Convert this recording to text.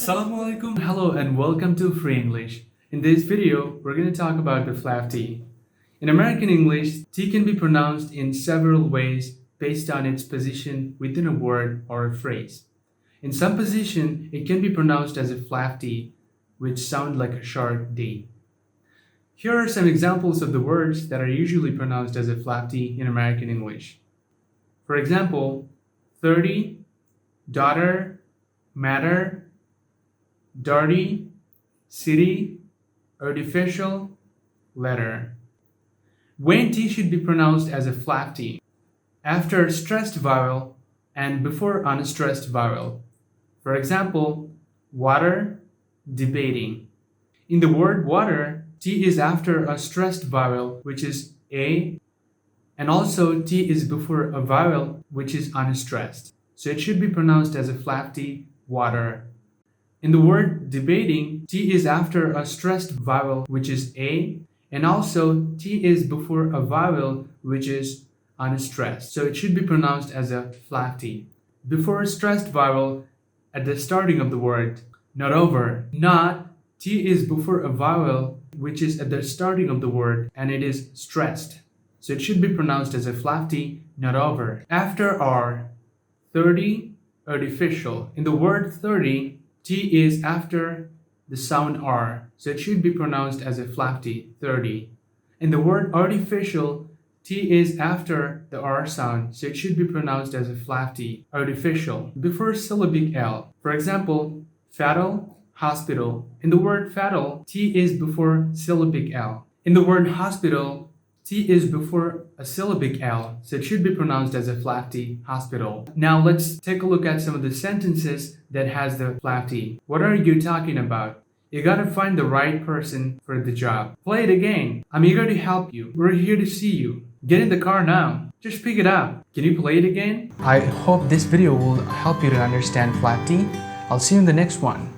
Assalamu alaikum. Hello and welcome to Free English. In this video, we're going to talk about the flap T. In American English, T can be pronounced in several ways based on its position within a word or a phrase. In some position, it can be pronounced as a flap T, which sound like a sharp D. Here are some examples of the words that are usually pronounced as a flap T in American English. For example, 30, daughter, matter, dirty, city, artificial, letter. When T should be pronounced as a flap T, after a stressed vowel and before unstressed vowel. For example, water, debating. In the word water, T is after a stressed vowel, which is A, and also T is before a vowel, which is unstressed. So it should be pronounced as a flap T, water. In the word debating, T is after a stressed vowel, which is A, and also T is before a vowel, which is unstressed. So it should be pronounced as a flap T. Before a stressed vowel at the starting of the word, not over. Not, T is before a vowel, which is at the starting of the word, and it is stressed. So it should be pronounced as a flap T, not over. After R, 30, artificial. In the word 30, T is after the sound R, so it should be pronounced as a flap T, 30. In the word artificial, T is after the R sound, so it should be pronounced as a flap T, artificial, before syllabic L. For example, fatal, hospital. In the word fatal, T is before syllabic L. In the word hospital, T is before a syllabic L, so it should be pronounced as a flap T, hospital. Now let's take a look at some of the sentences that has the flap T. What are you talking about? You gotta find the right person for the job. Play it again. I'm eager to help you. We're here to see you. Get in the car now. Just pick it up. Can you play it again? I hope this video will help you to understand flap T. I'll see you in the next one.